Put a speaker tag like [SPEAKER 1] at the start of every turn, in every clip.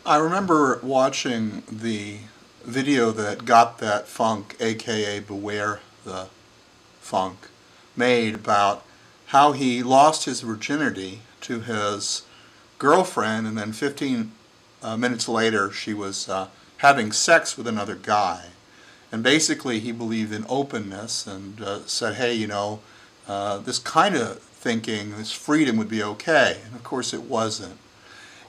[SPEAKER 1] I remember watching the video that Got That Funk, aka Beware the Funk, made about how he lost his virginity to his girlfriend, and then 15 minutes later she was having sex with another guy. And basically he believed in openness and said, hey, this kind of thinking, this freedom would be okay. And of course it wasn't.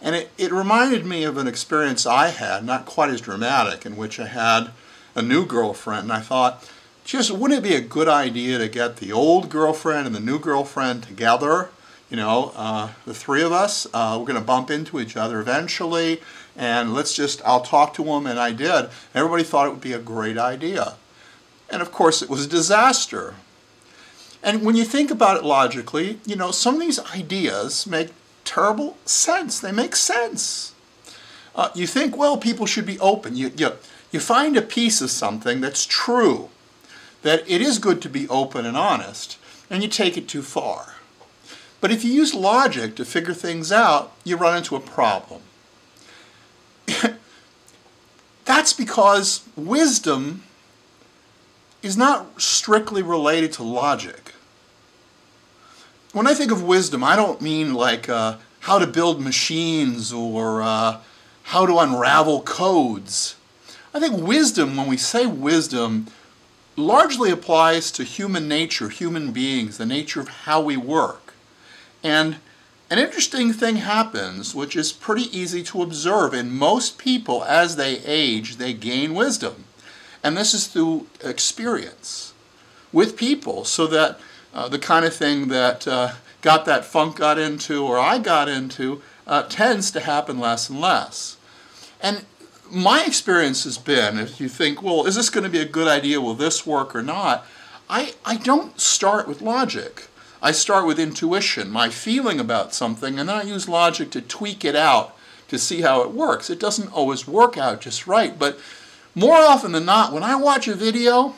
[SPEAKER 1] And it reminded me of an experience I had, not quite as dramatic, in which I had a new girlfriend, and I thought, just wouldn't it be a good idea to get the old girlfriend and the new girlfriend together? The three of us, we're going to bump into each other eventually, and I'll talk to them, and I did. Everybody thought it would be a great idea. And of course it was a disaster. And when you think about it logically, some of these ideas make terrible sense. They make sense. You think, well, people should be open. You find a piece of something that's true, that it is good to be open and honest, and you take it too far. But if you use logic to figure things out, you run into a problem. That's because wisdom is not strictly related to logic. When I think of wisdom, I don't mean like how to build machines or how to unravel codes. I think wisdom, when we say wisdom, largely applies to human nature, human beings, the nature of how we work. And an interesting thing happens, which is pretty easy to observe. In most people, as they age, they gain wisdom. And this is through experience with people, so that the kind of thing that Got That Funk got into, or I got into, tends to happen less and less. And my experience has been, if you think, well, is this going to be a good idea, will this work or not, I don't start with logic. I start with intuition, my feeling about something, and then I use logic to tweak it out to see how it works. It doesn't always work out just right, but more often than not, when I watch a video,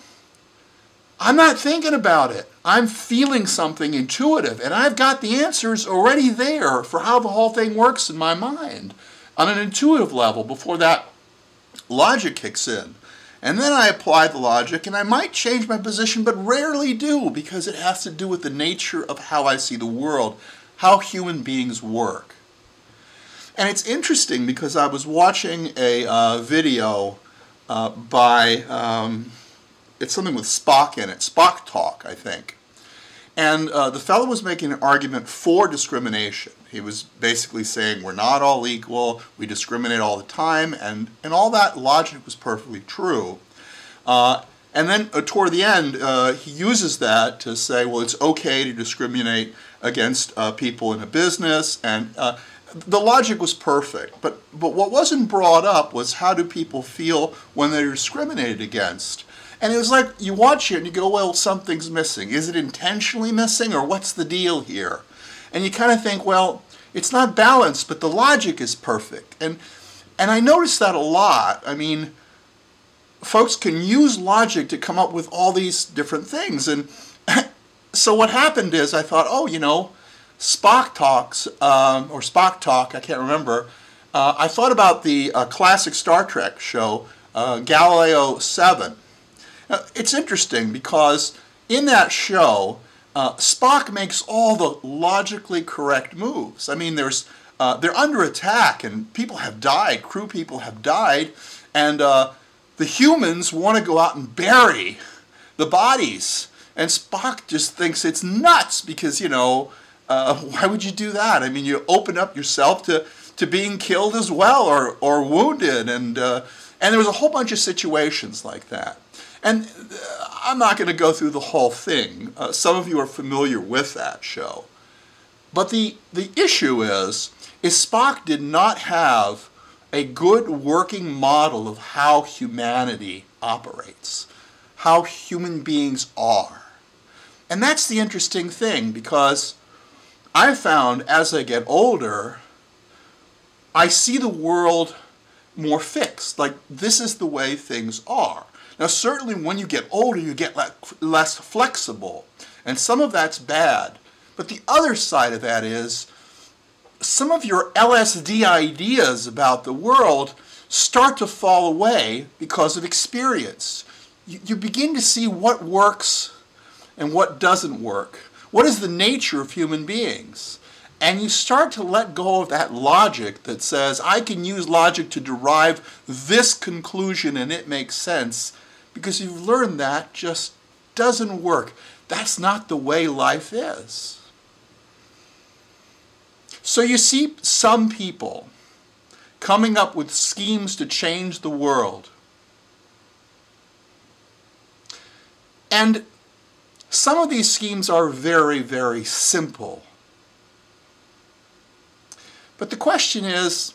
[SPEAKER 1] I'm not thinking about it. I'm feeling something intuitive, and I've got the answers already there for how the whole thing works in my mind on an intuitive level before that logic kicks in. And then I apply the logic, and I might change my position, but rarely do, because it has to do with the nature of how I see the world, how human beings work. And it's interesting because I was watching a video by... it's something with Spock in it, Spock Talk, I think. And the fellow was making an argument for discrimination. He was basically saying we're not all equal, we discriminate all the time, and all that logic was perfectly true. And then toward the end, he uses that to say, well, it's okay to discriminate against people in a business, and the logic was perfect. But what wasn't brought up was how do people feel when they're discriminated against. And it was like, you watch it and you go, well, something's missing. Is it intentionally missing, or what's the deal here? And you kind of think, well, it's not balanced, but the logic is perfect. And I noticed that a lot. I mean, folks can use logic to come up with all these different things. And so what happened is I thought, oh, Spock Talks, or Spock Talk, I can't remember. I thought about the classic Star Trek show, Galileo 7. Now, it's interesting because in that show, Spock makes all the logically correct moves. I mean, they're under attack, and people have died, crew people have died, and the humans want to go out and bury the bodies. And Spock just thinks it's nuts because, why would you do that? I mean, you open up yourself to being killed as well, or wounded, and there was a whole bunch of situations like that. And I'm not going to go through the whole thing. Some of you are familiar with that show. But the issue is Spock did not have a good working model of how humanity operates, how human beings are. And that's the interesting thing, because I found as I get older, I see the world more fixed. Like, this is the way things are. Now, certainly when you get older, you get less flexible, and some of that's bad. But the other side of that is some of your LSD ideas about the world start to fall away because of experience. You begin to see what works and what doesn't work. What is the nature of human beings? And you start to let go of that logic that says, I can use logic to derive this conclusion and it makes sense, because you've learned that just doesn't work. That's not the way life is. So you see some people coming up with schemes to change the world. And some of these schemes are very, very simple. But the question is,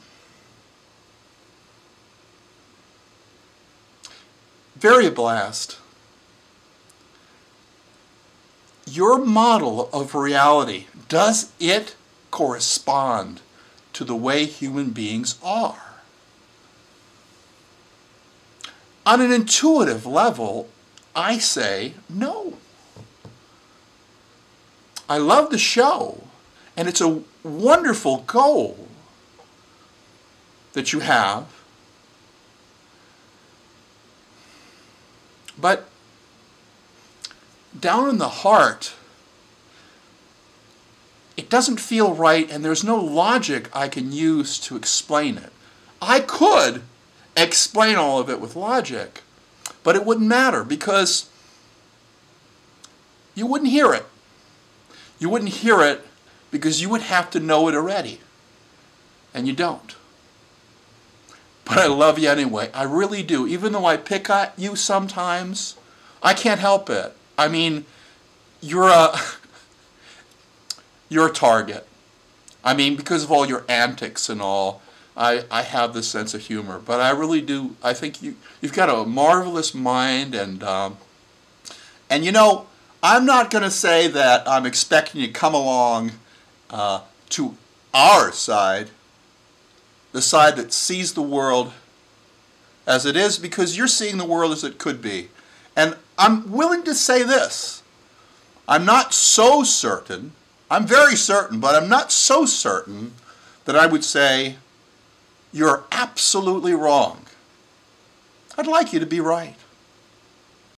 [SPEAKER 1] variablast, your model of reality, does it correspond to the way human beings are? On an intuitive level, I say no. I love the show, and it's a wonderful goal that you have, but down in the heart, it doesn't feel right, and there's no logic I can use to explain it. I could explain all of it with logic, but it wouldn't matter because you wouldn't hear it. You wouldn't hear it because you would have to know it already, and you don't. But I love you anyway. I really do. Even though I pick at you sometimes, I can't help it. I mean, you're a target. I mean, because of all your antics and all, I have this sense of humor. But I really do. I think you've got a marvelous mind, and you know, I'm not going to say that I'm expecting you to come along to our side, the side that sees the world as it is, because you're seeing the world as it could be. And I'm willing to say this. I'm not so certain. I'm very certain, but I'm not so certain that I would say you're absolutely wrong. I'd like you to be right.